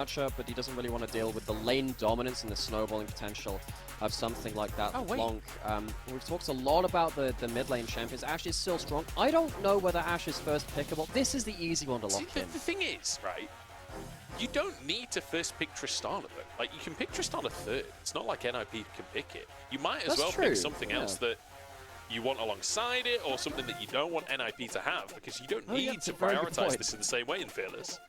matchup, but he doesn't really want to deal with the lane dominance and the snowballing potential of something like that. Blanc. We've talked a lot about the mid lane champions. Ashe is still strong. I don't know whether Ashe is first pickable. This is the easy one to lock in. The thing is, right, you don't need to first pick Tristana, though. Like, you can pick Tristana third. It's not like NIP can pick it. You might as well pick something else that you want alongside it, or something that you don't want NIP to have, because you don't need to prioritize this in the same way in Fearless.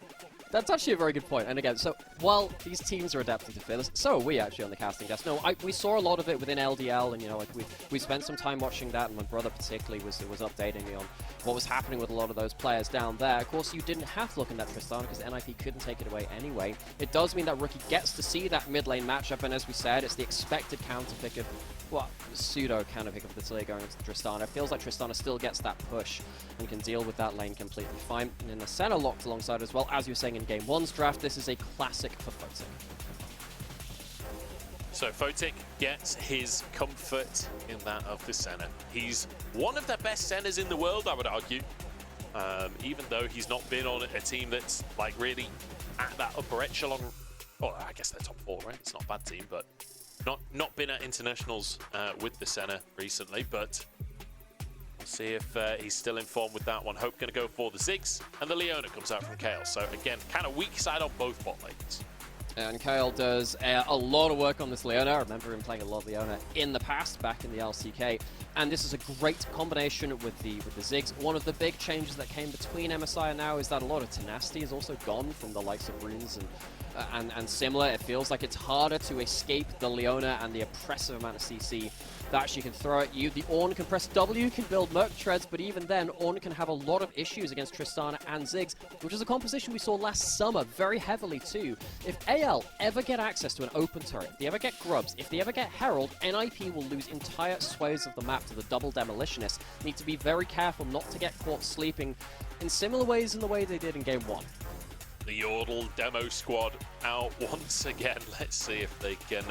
That's actually a very good point. And again, so while these teams are adapting to Fearless, so are we actually on the casting desk. No, we saw a lot of it within LDL, and you know, like we spent some time watching that, and my brother particularly was updating me on what was happening with a lot of those players down there. Of course, you didn't have to look in that Tristana because NIP couldn't take it away anyway. It does mean that Rookie gets to see that mid lane matchup, and as we said, it's the expected counter pick of, well, pseudo counter pick of the Taliyah going into Tristana. It feels like Tristana still gets that push and can deal with that lane completely fine. And in the center locked alongside as well, as you were saying in Game 1's draft, this is a classic for Photic. So Photic gets his comfort in that of the center. He's one of the best centers in the world, I would argue. Even though he's not been on a team that's like really at that upper echelon. Well, I guess they're top 4, right? It's not a bad team, but not been at internationals with the center recently. But we'll see if he's still in form with that one. Hope going to go for the Ziggs, and the Leona comes out from Kael. So again, kind of weak side on both bot lanes. And Kael does a lot of work on this Leona. I remember him playing a lot of Leona in the past, back in the LCK. And this is a great combination with the Ziggs. One of the big changes that came between MSI and now is that a lot of tenacity is also gone from the likes of Runes and similar. It feels like it's harder to escape the Leona and the oppressive amount of CC that she can throw at you. The Ornn can press W, can build Merc Treads, but even then, Ornn can have a lot of issues against Tristana and Ziggs, which is a composition we saw last summer very heavily too. If AL ever get access to an open turret, if they ever get Grubs, if they ever get Herald, NIP will lose entire swathes of the map to the double Demolitionists. Need to be very careful not to get caught sleeping in similar ways in the way they did in Game 1. The Yordle demo squad out once again. Let's see if they can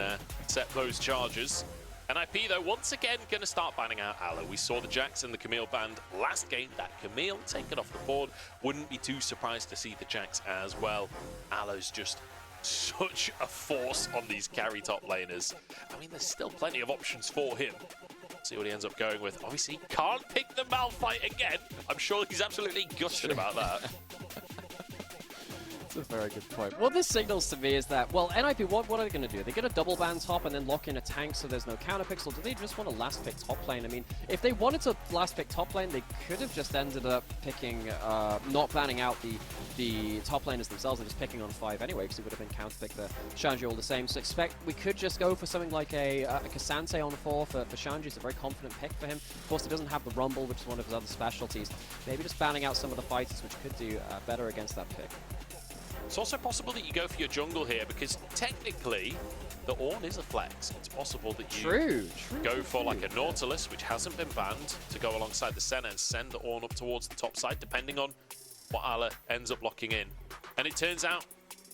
set those charges. NIP, though, once again going to start banning out Aloe. We saw the Jax and the Camille banned last game. That Camille taken off the board. Wouldn't be too surprised to see the Jax as well. Aloe's just such a force on these carry top laners. I mean, there's still plenty of options for him. See what he ends up going with. Obviously, can't pick the Malphite again. I'm sure he's absolutely gutted about that. That's a very good point. What this signals to me is that, well, NIP, what are they going to do? They're going to double ban top and then lock in a tank so there's no counter picks, or do they just want to last pick top lane? I mean, if they wanted to last pick top lane, they could have just ended up picking, not banning out the top laners themselves and just picking on 5 anyway, because it would have been counter pick the Shanji all the same. So expect we could just go for something like a Cassante on 4 for Shanji. It's a very confident pick for him. Of course, he doesn't have the Rumble, which is one of his other specialties. Maybe just banning out some of the fighters, which could do better against that pick. It's also possible that you go for your jungle here, because technically the Ornn is a flex. It's possible that you go for like a Nautilus, which hasn't been banned, to go alongside the center and send the Ornn up towards the top side, depending on what Ala ends up locking in. And it turns out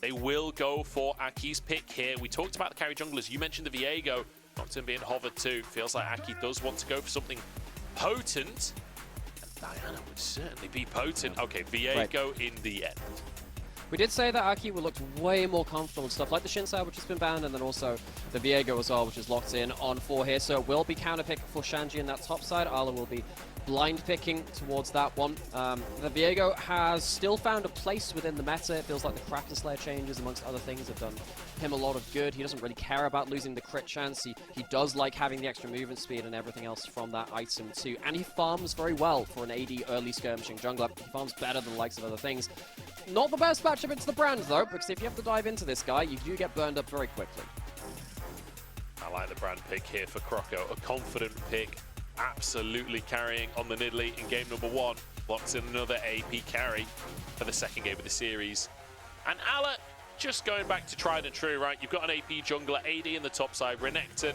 they will go for Aki's pick here. We talked about the carry junglers. You mentioned the Viego. Nocturne being hovered too. Feels like Aki does want to go for something potent. And Diana would certainly be potent. Okay, Viego in the end. We did say that Aki will look way more comfortable and stuff like the Shinsei, which has been banned, and then also the Viego as well, which is locked in on 4 here. So it will be counter pick for Shanji in that top side. Ala will be blind picking towards that one. The Viego has still found a place within the meta. It feels like the Crafter Slayer changes, amongst other things, have done him a lot of good. He doesn't really care about losing the crit chance. He does like having the extra movement speed and everything else from that item too. And he farms very well for an AD early skirmishing jungler. He farms better than the likes of other things. Not the best matchup into the brand though, because if you have to dive into this guy, you do get burned up very quickly. I like the brand pick here for Croco. A confident pick. Absolutely carrying on the Nidalee in game number 1. Locks in another AP carry for the second game of the series. And Ala just going back to tried and true, right? You've got an AP jungler, AD in the top side, Renekton,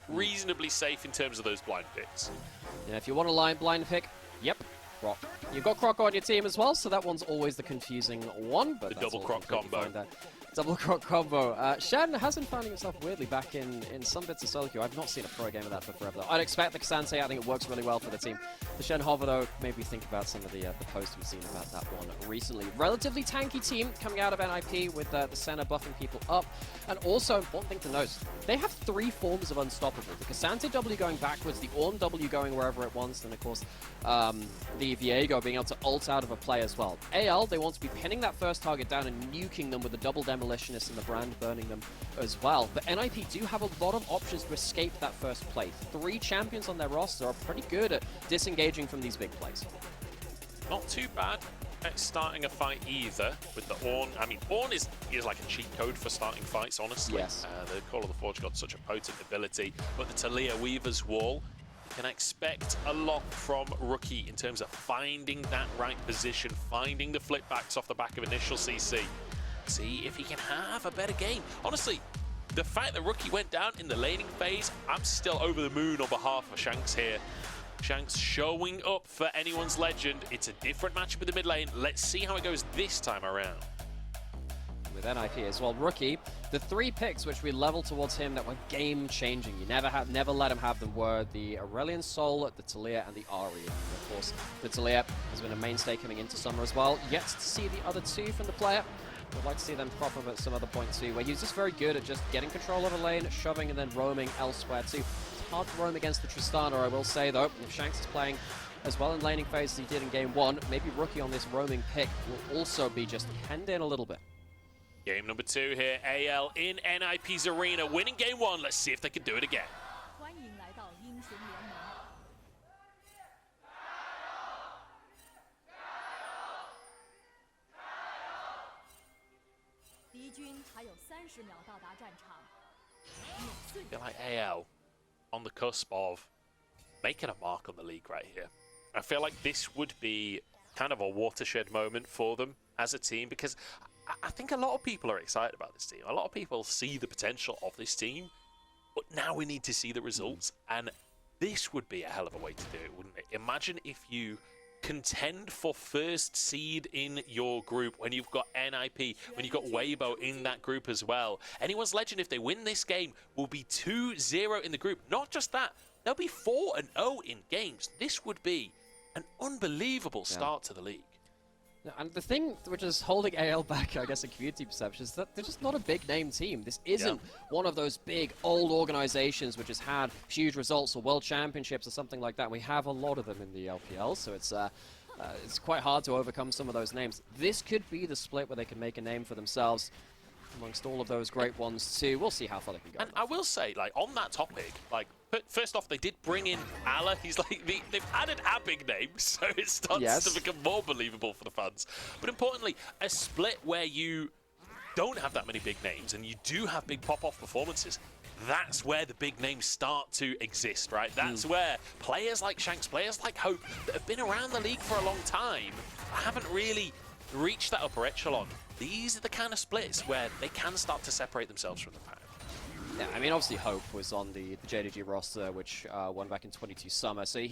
reasonably safe in terms of those blind picks. Yeah, if you want a blind pick, yep, Croc. You've got Croco on your team as well, so that one's always the confusing one. But the double Croc combo. Double croc combo. Shen has been finding himself weirdly back in some bits of solo queue. I've not seen a pro game of that for forever, though. I'd expect the Kasante. I think it works really well for the team. The Shen hover, though, made me think about some of the posts we've seen about that one recently. Relatively tanky team coming out of NIP with the Senna buffing people up. And also, important thing to note, they have 3 forms of unstoppable. The Kasante W going backwards, the Ornn W going wherever it wants, and of course, the Viego being able to ult out of a play as well. AL, they want to be pinning that first target down and nuking them with the double demolitionist and the brand burning them as well. But NIP do have a lot of options to escape that first play. 3 champions on their roster are pretty good at disengaging from these big plays. Not too bad at starting a fight either with the Ornn. I mean, Ornn is like a cheat code for starting fights, honestly. Yes. The Call of the Forge got such a potent ability, but the Talia Weaver's Wall, you can expect a lot from Rookie in terms of finding that right position, finding the flip backs off the back of initial CC. See if he can have a better game. Honestly, the fact that Rookie went down in the laning phase, I'm still over the moon on behalf of Shanks here. Shanks showing up for anyone's legend. It's a different matchup in the mid lane. Let's see how it goes this time around. With NIP as well, Rookie, the 3 picks which we leveled towards him that were game-changing. You never let him have them were the Aurelion Sol, the Talia, and the Ahri. And of course, the Talia has been a mainstay coming into summer as well. Yet to see the other 2 from the player. I'd like to see them crop up at some other point too, where he's just very good at just getting control of a lane, shoving, and then roaming elsewhere too. It's hard to roam against the Tristana, I will say though. If Shanks is playing as well in laning phase as he did in game 1, maybe Rookie on this roaming pick will also be just hemmed in a little bit. Game number 2 here, AL in NIP's arena, winning game 1. Let's see if they can do it again. I feel like AL on the cusp of making a mark on the league right here. I feel like this would be kind of a watershed moment for them as a team, because I think a lot of people are excited about this team. A lot of people see the potential of this team, but now we need to see the results, and this would be a hell of a way to do it, wouldn't it? Imagine if you contend for first seed in your group when you've got NIP, when you've got Weibo in that group as well. Anyone's Legend, if they win this game, will be 2-0 in the group. Not just that, they'll be 4-0 in games. This would be an unbelievable start to the league. And the thing which is holding AL back, I guess, in community perception is that they're just not a big-name team. This isn't one of those big, old organizations which has had huge results or world championships or something like that. We have a lot of them in the LPL, so it's quite hard to overcome some of those names. This could be the split where they can make a name for themselves amongst all of those great ones too. We'll see how far they can go. And I will say, like, on that topic, like, first off, they did bring in Allah. He's like, they've added our big name, so it starts to become more believable for the fans. But importantly, a split where you don't have that many big names and you do have big pop-off performances, that's where the big names start to exist, right? That's where players like Shanks, players like Hope, that have been around the league for a long time, haven't really reached that upper echelon. These are the kind of splits where they can start to separate themselves from the pack. Yeah, I mean, obviously Hope was on the JDG roster, which won back in 22 summer. So,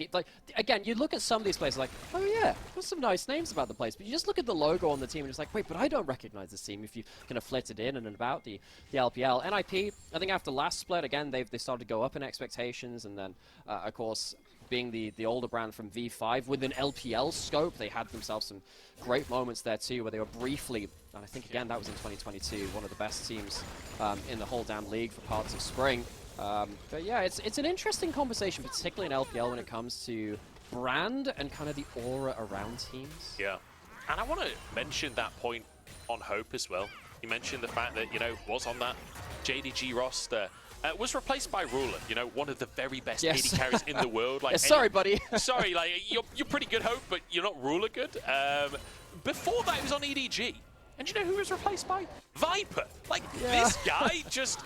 again, you look at some of these players like, oh yeah, there's some nice names about the place. But you just look at the logo on the team and it's like, wait, but I don't recognize this team if you kind of flit it in and about the LPL. NIP, I think after last split, again, they started to go up in expectations. And then, of course, being the older brand from V5 with an LPL scope, they had themselves some great moments there too, where they were briefly, and I think again that was in 2022, one of the best teams in the whole damn league for parts of spring. But yeah, it's an interesting conversation, particularly in LPL when it comes to brand and kind of the aura around teams. Yeah, and I want to mention that point on Hope as well. You mentioned the fact that, you know, was on that JDG roster. Was replaced by Ruler, you know, one of the very best AD carries in the world. Like, sorry, buddy. Sorry, like, you're pretty good, Hope, but you're not Ruler good. Before that, he was on EDG. And you know who he was replaced by? Viper. Like, this guy just,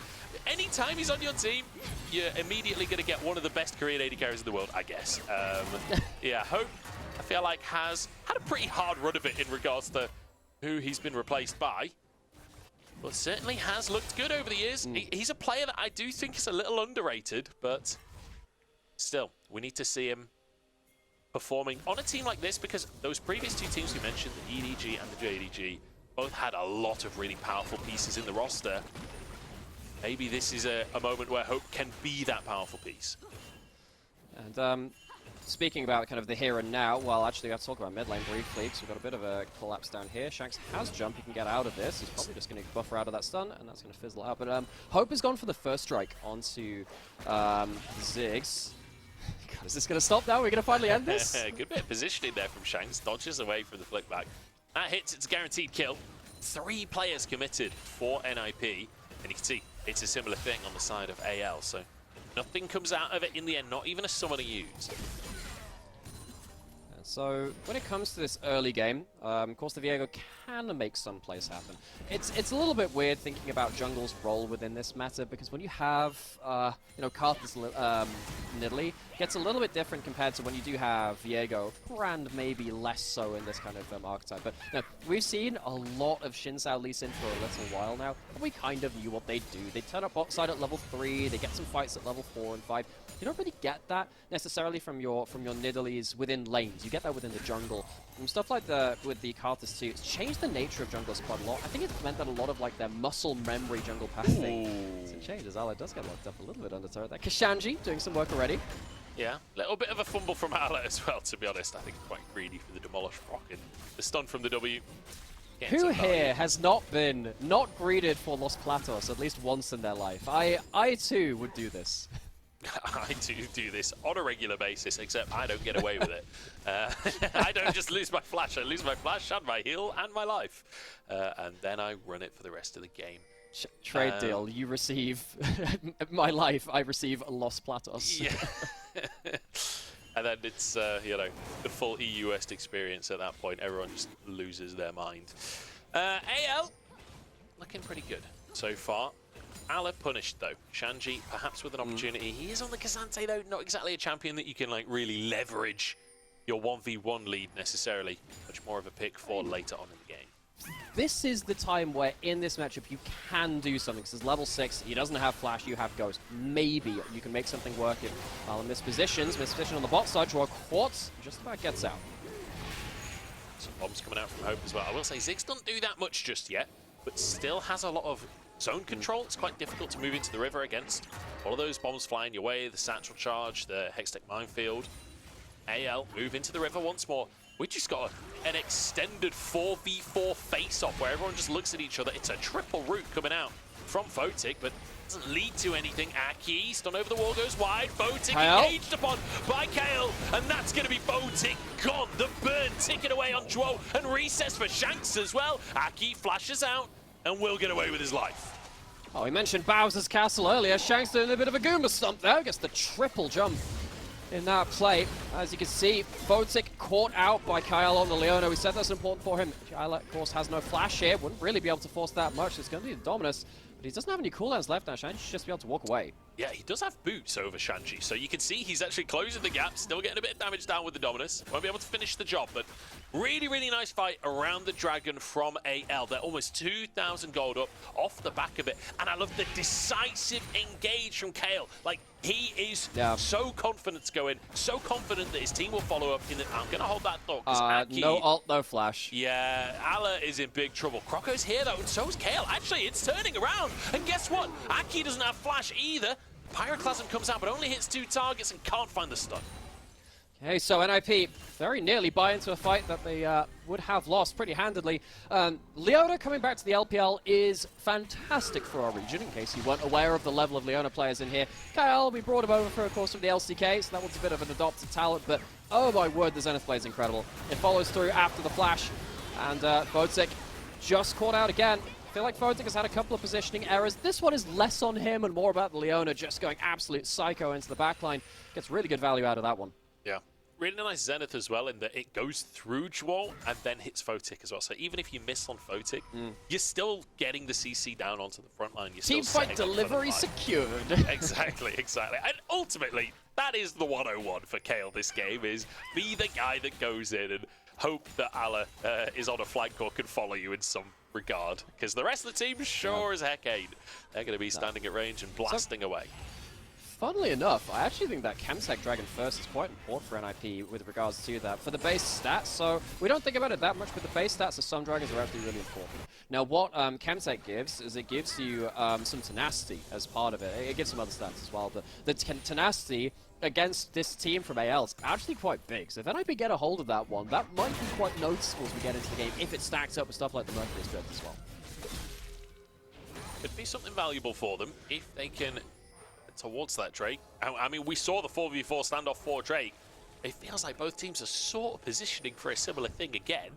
anytime he's on your team, you're immediately going to get one of the best Korean AD carries in the world, I guess. Yeah, Hope, I feel like, has had a pretty hard run of it in regards to who he's been replaced by. But certainly has looked good over the years. He's a player that I do think is a little underrated, but still, we need to see him performing on a team like this, because those previous 2 teams we mentioned, the EDG and the JDG, both had a lot of really powerful pieces in the roster. Maybe this is a moment where Hope can be that powerful piece. And speaking about kind of the here and now, well, actually, we have to talk about mid lane briefly, because we've got a bit of a collapse down here. Shanks has jump, he can get out of this. He's probably just going to buffer out of that stun, and that's going to fizzle out. But Hope has gone for the first strike onto Ziggs. God, is this going to stop now? We're going to finally end this? Good bit of positioning there from Shanks, dodges away from the flick back. That hits, it's a guaranteed kill. 3 players committed for NIP, and you can see it's a similar thing on the side of AL, so nothing comes out of it in the end, not even a summoner used. So when it comes to this early game, of course the Viego can make some plays happen. It's a little bit weird thinking about jungle's role within this meta, because when you have Karthus Nidalee, gets a little bit different compared to when you do have Viego, and maybe less so in this kind of archetype. But we've seen a lot of Xin Zhao Lee Sin for a little while now, and we kind of knew what they'd do. They turn up bot side at level 3, they get some fights at level 4 and 5. You don't really get that necessarily from your Nidalees within lanes. You get that within the jungle. And stuff like with the Karthus too, it's changed the nature of jungles quite a lot. I think it's meant that a lot of like their muscle memory jungle pathing changes. Ala does get locked up a little bit under turret there. Shanji doing some work already. Yeah, a little bit of a fumble from Ala as well, to be honest. I think quite greedy for the demolish proc and the stun from the W. Who here has not been greeted for Los Platos at least once in their life? I too would do this. I do this on a regular basis, except I don't get away with it. I don't just lose my flash, I lose my flash and my heal and my life. And then I run it for the rest of the game. Trade deal, you receive my life, I receive Los Platos. Yeah. And then it's, the full EU West experience at that point. Everyone just loses their mind. AL, looking pretty good so far. Ala punished though. Shanji perhaps with an opportunity. He is on the Kazante though, not exactly a champion that you can like really leverage your 1v1 lead necessarily. Much more of a pick for later on in the game. This is the time where in this matchup you can do something. Because level 6, he doesn't have flash, you have ghost. Maybe you can make something work if misposition on the bot side, Zhuo Quartz just about gets out. Some bombs coming out from Hope as well. I will say Ziggs doesn't do that much just yet, but still has a lot of zone control. It's quite difficult to move into the river against all of those bombs flying your way, the satchel charge, the Hextech minefield. AL move into the river once more. We just got an extended 4v4 face-off where everyone just looks at each other. It's a triple route coming out from Photic, but doesn't lead to anything. Aki, stun over the wall, goes wide. Photic engaged upon by Kael, and that's going to be Photic gone. The burn ticking away on Zhuo, and recess for Shanks as well. Aki flashes out and will get away with his life. Oh, we mentioned Bowser's Castle earlier. Shanks doing a bit of a Goomba stomp there. Gets the triple jump in that play. As you can see, Photic caught out by Kael on the Leona. We said that's important for him. Kael, of course, has no flash here. Wouldn't really be able to force that much. It's going to be the Dominus. But he doesn't have any cooldowns left now. Shanji should just be able to walk away. Yeah, he does have boots over Shanji, so you can see he's actually closing the gap, still getting a bit of damage down with the Dominus. Won't be able to finish the job, but really, really nice fight around the Dragon from AL. They're almost 2,000 gold up off the back of it, and I love the decisive engage from Kael. Like, he is so confident to go in, so confident that his team will follow up in the... I'm going to hold that thought, because no ult, no flash. Yeah, Ala is in big trouble. Croco's here, though, and so is Kael. Actually, it's turning around, and guess what? Aki doesn't have flash either. Pyroclasm comes out, but only hits 2 targets and can't find the stun. Okay, so NIP very nearly buy into a fight that they would have lost pretty handedly. Leona coming back to the LPL is fantastic for our region, in case you weren't aware of the level of Leona players in here. Kael, we brought him over for a course from the LCK, so that one's a bit of an adopted talent, but oh my word, the Zenith play is incredible. It follows through after the flash, and Photic just caught out again. I feel like Photic has had a couple of positioning errors. This one is less on him and more about the Leona just going absolute psycho into the backline. Gets really good value out of that one. Yeah. Really nice Zenith as well in that it goes through Zhuo and then hits Photic as well. So even if you miss on Photic, you're still getting the CC down onto the front line. You're Team fight delivery secured. Exactly. And ultimately, that is the 101 for Kael this game, is be the guy that goes in and hope that Ala is on a flank or can follow you in some regard, because the rest of the team sure as heck ain't. They're going to be standing at range and blasting away. funnily enough, I actually think that Chemtech Dragon First is quite important for NIP with regards to that. For the base stats, so we don't think about it that much, but the base stats of some dragons are actually really important. Now, what Chemtech gives is it gives you some tenacity as part of it. It gives some other stats as well, but the tenacity against this team from AL is actually quite big. So if NIP get a hold of that one, that might be quite noticeable as we get into the game, if it stacks up with stuff like the Mercury Strength as well. Could be something valuable for them if they can towards that Drake. I mean, we saw the 4v4 standoff for Drake. It feels like both teams are sort of positioning for a similar thing again.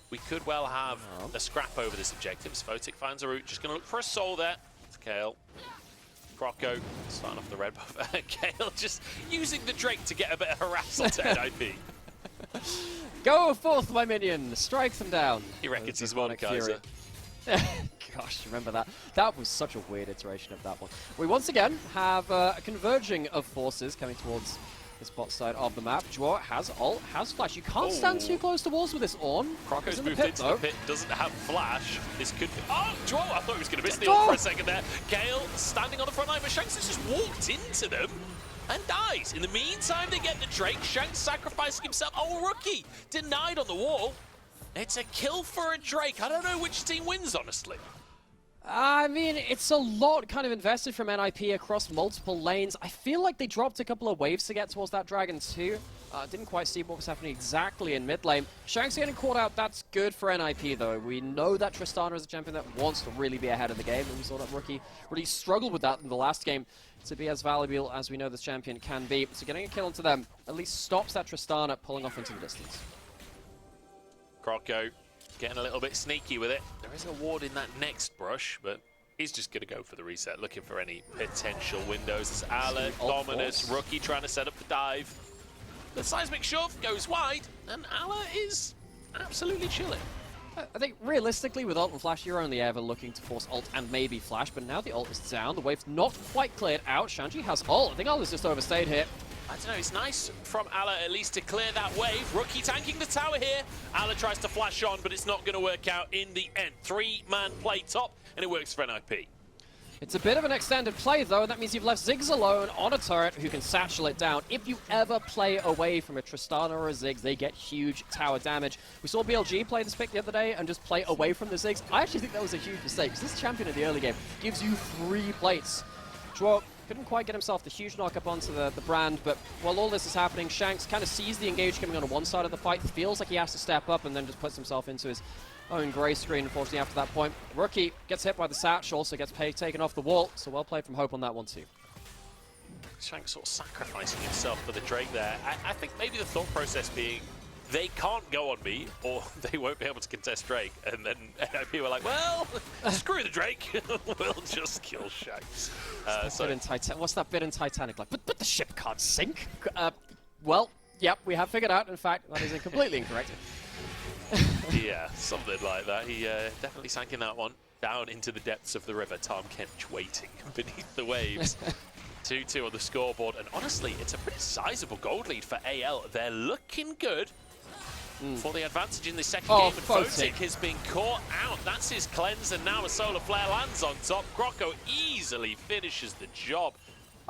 We could well have a scrap over this objective. Photic finds a route, just going to look for a soul there. It's Kael. Croco starting off the red buff. Kael just using the Drake to get a bit of harassment to NIP. Go forth, my minion! Strike them down! He reckons he's Mordekaiser. Gosh, remember that? That was such a weird iteration of that one. We once again have a converging of forces coming towards this bot side of the map. Zhuo has ult, has flash. You can't stand too close to walls with this Ornn. Croco's moved into the pit, doesn't have flash. This could be... Oh, Zhuo! I thought he was going to miss the ult for a second there. Kael standing on the front line, but Shanks has just walked into them and dies. In the meantime, they get the Drake. Shanks sacrificing himself. Oh, Rookie! Denied on the wall. It's a kill for a Drake. I don't know which team wins, honestly. I mean, it's a lot kind of invested from NIP across multiple lanes. I feel like they dropped a couple of waves to get towards that Dragon too. Didn't quite see what was happening exactly in mid lane. Shanks getting caught out, that's good for NIP though. We know that Tristana is a champion that wants to really be ahead of the game, and we saw that Rookie really struggled with that in the last game to be as valuable as we know this champion can be. So getting a kill into them at least stops that Tristana pulling off into the distance. Croco getting a little bit sneaky with it. There is a ward in that next brush, but he's just going to go for the reset, looking for any potential windows. It's Ala, Dominus, Rookie trying to set up the dive. The seismic shove goes wide, and Ala is absolutely chilling. I think realistically with ult and flash, you're only ever looking to force ult and maybe flash, but now the ult is down, the wave's not quite cleared out. Shanji has ult. I think Ala's just overstayed here. I don't know, it's nice from Ala at least to clear that wave. Rookie tanking the tower here. Ala tries to flash on, but it's not going to work out in the end. 3-man play top, and it works for NIP. It's a bit of an extended play, though, and that means you've left Ziggs alone on a turret who can satchel it down. If you ever play away from a Tristana or a Ziggs, they get huge tower damage. We saw BLG play this pick the other day and just play away from the Ziggs. I actually think that was a huge mistake, because this champion in the early game gives you 3 plates. Zhuo couldn't quite get himself the huge knock up onto the brand, but while all this is happening, Shanks kind of sees the engage coming on one side of the fight, feels like he has to step up, and then just puts himself into his own grey screen, unfortunately, after that point. Rookie gets hit by the Satch, also gets taken off the wall, so well played from Hope on that one too. Shanks sort of sacrificing himself for the Drake there. I think maybe the thought process being, they can't go on me, or they won't be able to contest Drake. And then NIP were like, well, screw the Drake, we'll just kill Shanks. What's that bit in Titanic like? But the ship can't sink. Well, yep, we have figured out, in fact, that is completely incorrect. Yeah, something like that. He definitely sank in that one. Down into the depths of the river, Tom Kench waiting beneath the waves. 2-2 on the scoreboard, and honestly, it's a pretty sizable gold lead for AL. They're looking good for the advantage in the second game, and Photic has been caught out. That's his cleanse, and now a solar flare lands on top. Croco easily finishes the job.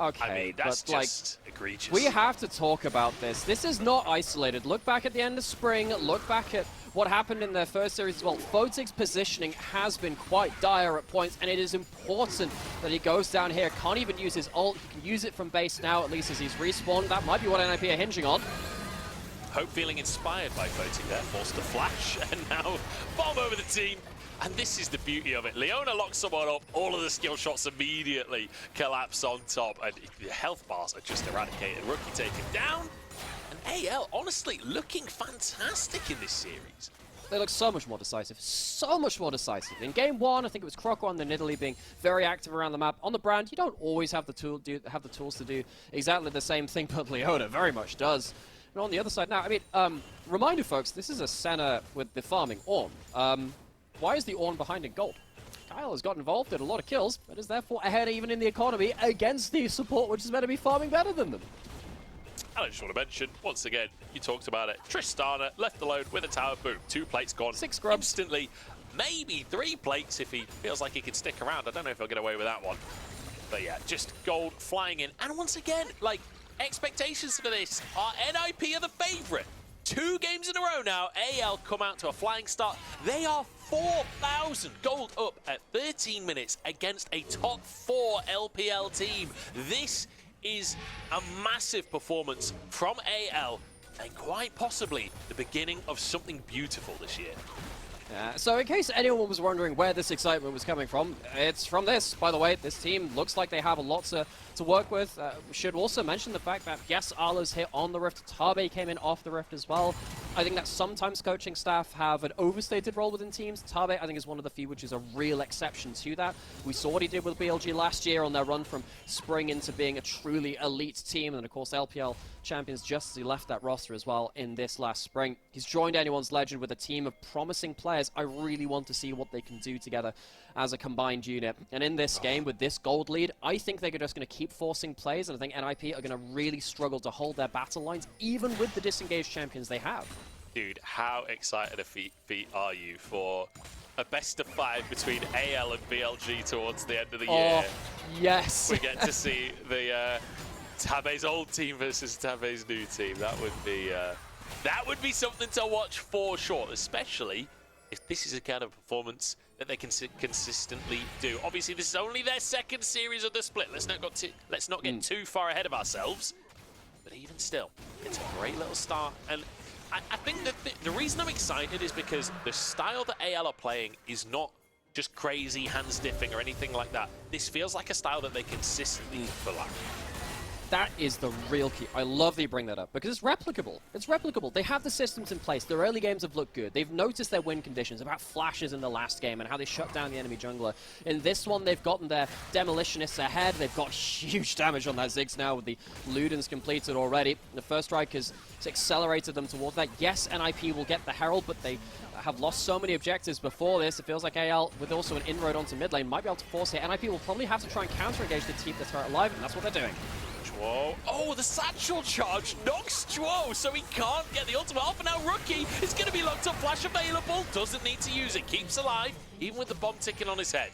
Okay, I mean, that's just egregious. We have to talk about this. This is not isolated. Look back at the end of spring, look back at what happened in their first series as well. Photic's positioning has been quite dire at points, and it is important that he goes down here. Can't even use his ult. He can use it from base now, at least as he's respawned. That might be what NIP are hinging on. Hope feeling inspired by Photic there, forced to flash, and now bomb over the team. And this is the beauty of it. Leona locks someone up, all of the skill shots immediately collapse on top, and the health bars are just eradicated. Rookie taken down, and AL, honestly, looking fantastic in this series. They look so much more decisive, so much more decisive. In game 1, I think it was Croco and then Italy being very active around the map. On the brand, you don't always have the tools to do exactly the same thing, but Leona very much does. And on the other side now, I mean, reminder folks, this is a Senna with the farming Ornn. Why is the Ornn behind in gold? Kael has got involved, did a lot of kills, but is therefore ahead even in the economy against the support, which is meant to be farming better than them. And I just want to mention, once again, you talked about it, Tristana left alone with a tower, boom, 2 plates gone. 6 scrubs. Instantly, maybe 3 plates if he feels like he can stick around. I don't know if he'll get away with that one. But yeah, just gold flying in. And once again, like, expectations for this are NIP are the favorite. 2 games in a row now, AL come out to a flying start. They are 4,000 gold up at 13 minutes against a top 4 LPL team. This is a massive performance from AL and quite possibly the beginning of something beautiful this year. So in case anyone was wondering where this excitement was coming from, it's from this, by the way. This team looks like they have a lot to work with. We should also mention the fact that, yes, Arlo's hit on the Rift. Tabe came in off the Rift as well. I think that sometimes coaching staff have an overstated role within teams. Tabe, I think, is one of the few which is a real exception to that. We saw what he did with BLG last year on their run from spring into being a truly elite team. And, of course, LPL champions just as he left that roster as well in this last spring. He's joined Anyone's Legend with a team of promising players. I really want to see what they can do together as a combined unit. And in this game, with this gold lead, I think they're just going to keep forcing plays, and I think NIP are going to really struggle to hold their battle lines, even with the disengaged champions they have. Dude, how excited a feat are you for a best of 5 between AL and BLG towards the end of the year? Yes. We get to see the Tabe's old team versus Tabe's new team. That would be something to watch for sure, especially if this is a kind of performance that they can consistently do. Obviously, this is only their 2nd series of the split. Let's not get too far ahead of ourselves. But even still, it's a great little start. And I think that the reason I'm excited is because the style that AL are playing is not just crazy hand-stiffing or anything like that. This feels like a style that they consistently pull out. That is the real key. I love that you bring that up because it's replicable. It's replicable. They have the systems in place. Their early games have looked good. They've noticed their win conditions, about flashes in the last game and how they shut down the enemy jungler. In this one, they've gotten their demolitionists ahead. They've got huge damage on that Ziggs now with the Ludens completed already. The first strike has accelerated them towards that. Yes, NIP will get the Herald, but they have lost so many objectives before this. It feels like AL, with also an inroad onto mid lane, might be able to force it. NIP will probably have to try and counter-engage to keep the turret alive, and that's what they're doing. Whoa. Oh, the satchel charge knocks Zhuo, so he can't get the ultimate off. And now Rookie is going to be locked up. Flash available. Doesn't need to use it. Keeps alive, even with the bomb ticking on his head.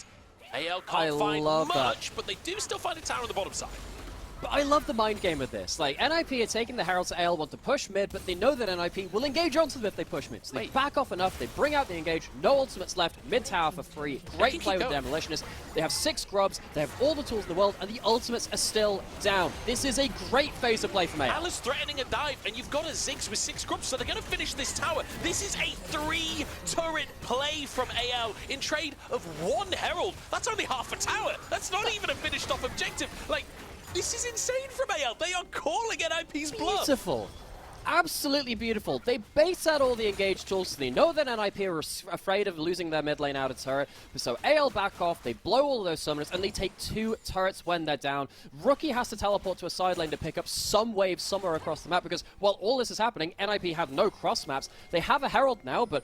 AL can't find much, but they do still find a tower on the bottom side. But I love the mind game of this. Like, NIP are taking the Heralds to AL, want to push mid, but they know that NIP will engage onto them if they push mid. So they back off enough, they bring out the engage, no ultimates left, mid tower for free. Great play with Demolitionists. They have 6 grubs, they have all the tools in the world, and the ultimates are still down. This is a great phase of play from AL. AL is threatening a dive, and you've got a Ziggs with 6 grubs, so they're going to finish this tower. This is a 3-turret play from AL in trade of 1 Herald. That's only half a tower. That's not even a finished off objective. Like, this is insane from AL. They are calling NIP's bluff. Beautiful. Absolutely beautiful. They base out all the engaged tools, so they know that NIP are afraid of losing their mid lane out of turret. So AL back off, they blow all of those summoners, and they take 2 turrets when they're down. Rookie has to teleport to a side lane to pick up some wave somewhere across the map, because while all this is happening, NIP have no cross maps. They have a Herald now, but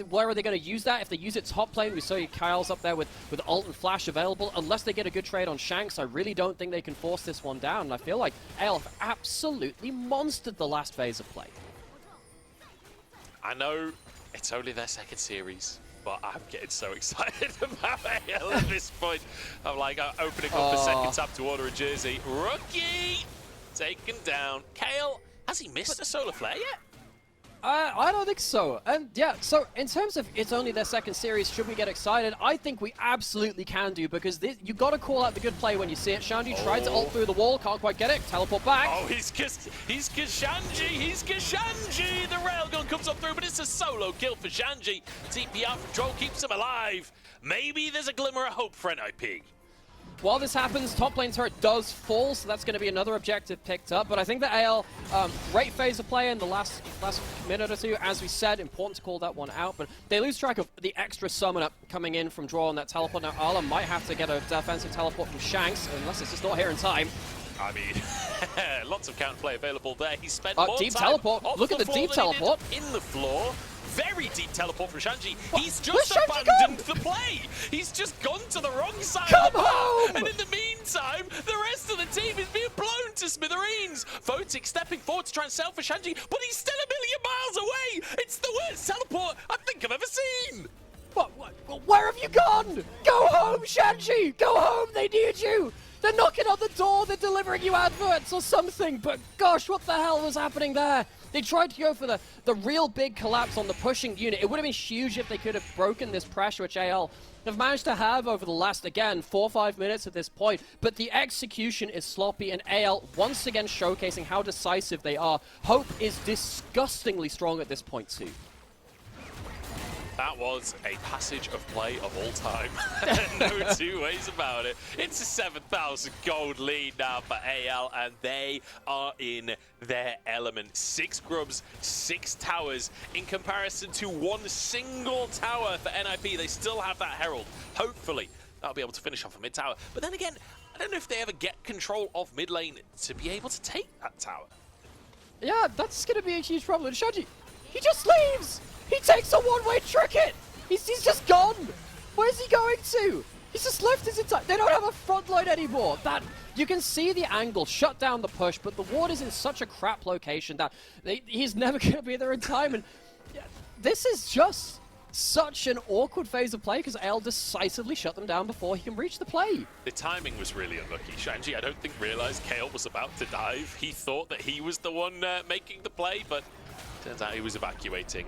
where are they going to use that? If they use it top lane, we saw Kael's up there with ult and flash available. Unless they get a good trade on Shanks, I really don't think they can force this one down. And I feel like AL have absolutely monstered the last phase of play. I know it's only their 2nd series, but I'm getting so excited about AL at this point. I'm like opening up the 2nd tab to order a jersey. Rookie taken down. Kael, has he missed a solar flare yet? I don't think so. And yeah, so in terms of it's only their 2nd series, should we get excited? I think we absolutely can do, because you got to call out the good play when you see it. Shanji tried to ult through the wall, can't quite get it. Teleport back. Oh, he's Shanji. The railgun comes up through, but it's a solo kill for Shanji. TP out from Zhuo keeps him alive. Maybe there's a glimmer of hope for NIP. While this happens, top lane turret does fall, so that's going to be another objective picked up. But I think that AL, great phase of play in the last minute or two. As we said, important to call that one out. But they lose track of the extra summoner coming in from Zhuo on that teleport. Now, Arla might have to get a defensive teleport from Shanks, unless it's just not here in time. I mean, lots of counterplay available there. He spent more deep time teleport. off Look at the deep teleport. In the floor. Very deep teleport from Shanji. What? He's just abandoned the play. He's just gone to the wrong side Come of the home! map. And in the meantime, the rest of the team is being blown to smithereens. Photic stepping forward to try and sell for Shanji, but he's still a million miles away. It's the worst teleport I think I've ever seen. What? Where have you gone? Go home, Shanji! Go home! They need you! They're knocking on the door, they're delivering you adverts or something, but gosh, what the hell was happening there? They tried to go for the real big collapse on the pushing unit. It would have been huge if they could have broken this pressure, which AL have managed to have over the last, again, 4 or 5 minutes at this point. But the execution is sloppy, and AL once again showcasing how decisive they are. Hope is disgustingly strong at this point too. That was a passage of play of all time. No two ways about it. It's a 7,000 gold lead now for AL, and they are in their element. 6 grubs, 6 towers, in comparison to 1 single tower for NIP. They still have that Herald. Hopefully, they'll be able to finish off a mid-tower. But then again, I don't know if they ever get control of mid lane to be able to take that tower. Yeah, that's going to be a huge problem. Shanji, he just leaves! He takes a one-way tricket! He's just gone! Where's he going to? He's just left his entire... They don't have a front line anymore! That you can see the angle, shut down the push, but the ward is in such a crap location that he's never going to be there in time. And yeah, this is just such an awkward phase of play because AL decisively shut them down before he can reach the play. The timing was really unlucky. Shanji, I don't think, realized Kael was about to dive. He thought that he was the one making the play, but turns out he was evacuating.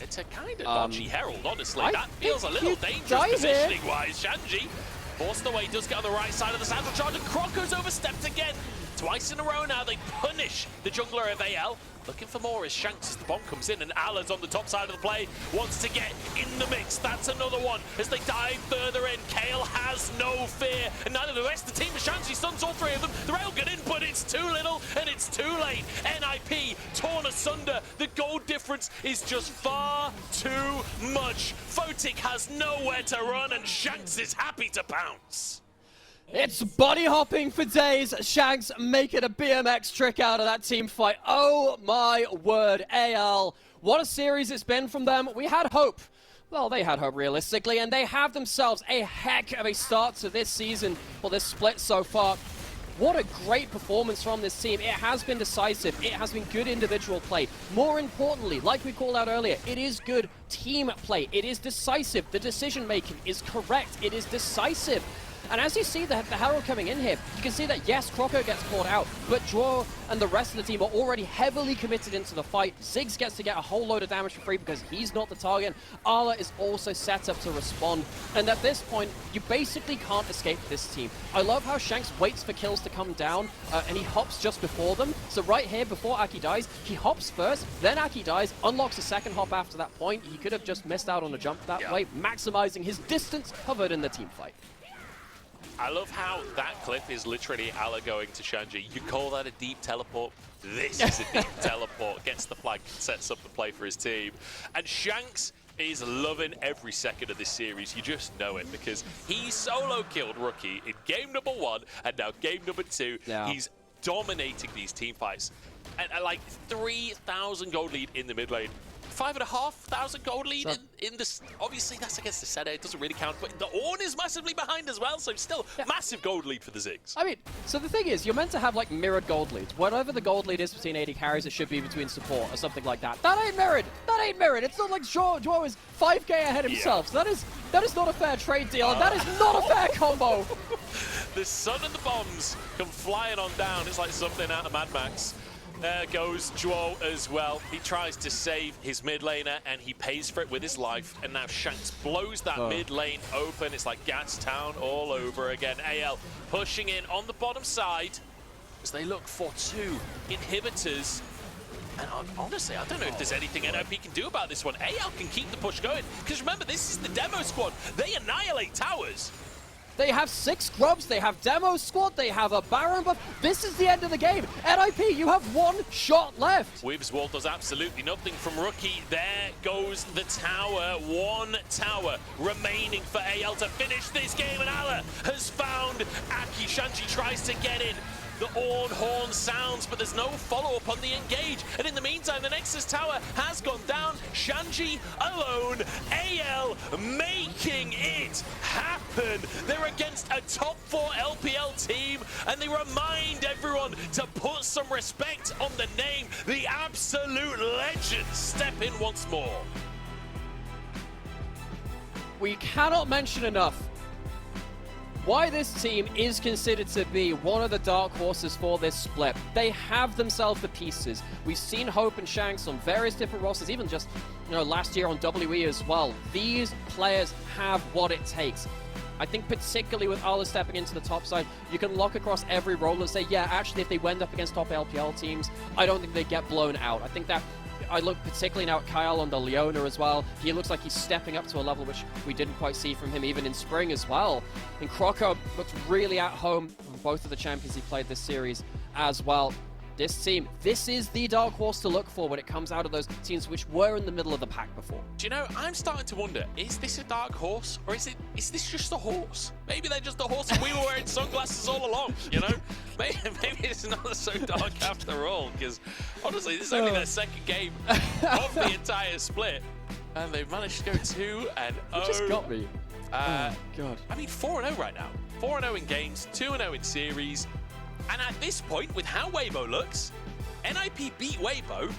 It's a kind of dodgy Herald, honestly. That feels a little dangerous positioning-wise. Shanji forced away, does get on the right side of the Sandal Charge, and Croco's overstepped again. Twice in a row now, they punish the jungler of AL. Looking for more as Shanks as the bomb comes in, and Ala's on the top side of the play, wants to get in the mix. That's another one as they dive further in. Kael has no fear, and neither the rest of the team. Shanji stuns all 3 of them. The rail get in, but it's too little and it's too late. NIP torn asunder. The gold difference is just far too much. Photic has nowhere to run, and Shanks is happy to pounce. It's body hopping for days. Shanks making a BMX trick out of that team fight. Oh my word, AL. What a series it's been from them. We had hope. Well, they had hope realistically, and they have themselves a heck of a start to this season for this split so far. What a great performance from this team. It has been decisive. It has been good individual play. More importantly, like we called out earlier, it is good team play. It is decisive. The decision making is correct. It is decisive. And as you see the Herald coming in here, you can see that, yes, Croco gets caught out, but Zhuo and the rest of the team are already heavily committed into the fight. Ziggs gets to get a whole load of damage for free because he's not the target. Ala is also set up to respond. And at this point, you basically can't escape this team. I love how Shanks waits for kills to come down, and he hops just before them. So right here, before Aki dies, he hops first, then Aki dies, unlocks a second hop after that point. He could have just missed out on a jump that way, maximizing his distance covered in the team fight. I love how that clip is literally Ala going to Shanji. You call that a deep teleport? This is a deep teleport. Gets the flag, sets up the play for his team. And Shanks is loving every second of this series. You just know it because he solo killed Rookie in game number 1 and now game number 2. Yeah. He's dominating these team fights. And like 3,000 gold lead in the mid lane. 5,500 gold lead in this. Obviously, that's against the Senna. It doesn't really count, but the Ornn is massively behind as well, so still massive gold lead for the Ziggs. I mean, so the thing is, you're meant to have like mirrored gold leads. Whatever the gold lead is between AD carries, it should be between support or something like that. That ain't mirrored. That ain't mirrored. It's not like Zhuo is 5k ahead himself. So that is not a fair trade deal, and that is not a fair combo. The sun and the bombs come flying on down. It's like something out of Mad Max. There goes Zhuo as well. He tries to save his mid laner and he pays for it with his life. And now Shanks blows that mid lane open. It's like Gas Town all over again. AL pushing in on the bottom side as they look for 2 inhibitors. And honestly, I don't know if there's anything NIP can do about this one. AL can keep the push going. Because remember, this is the demo squad. They annihilate towers. They have 6 grubs, they have demo squad, they have a Baron buff. This is the end of the game. NIP, you have 1 shot left. Wibbs Wall does absolutely nothing from Rookie. There goes the tower. 1 tower remaining for AL to finish this game. And Ala has found Aki. Shanji tries to get in. The Ornn horn sounds, but there's no follow-up on the engage. And in the meantime, the Nexus tower has gone down. Shanji alone. AL making it happen. They're against a top 4 LPL team, and they remind everyone to put some respect on the name. The absolute legends step in once more. We cannot mention enough why this team is considered to be one of the dark horses for this split. They have themselves the pieces. We've seen Hope and Shanks on various different rosters, even just last year on WE as well. These players have what it takes. I think particularly with Arla stepping into the top side, you can look across every role and say, yeah, actually, if they went up against top LPL teams, I don't think they get blown out. I think that I look particularly now at Kael on the Leona as well. He looks like he's stepping up to a level which we didn't quite see from him even in spring as well. And Croco looks really at home on both of the champions he played this series as well. This team, this is the dark horse to look for when it comes out of those teams which were in the middle of the pack before. Do you know, I'm starting to wonder, is this a dark horse or is this just a horse? Maybe they're just a horse and we were wearing sunglasses all along, you know? Maybe it's not so dark after all, because honestly, this is only their second game of the entire split, and they've managed to go 2-0. You just got me. Oh, God. I mean, 4-0 right now. 4-0 in games, 2-0 in series. And at this point, with how Weibo looks, NIP beat Weibo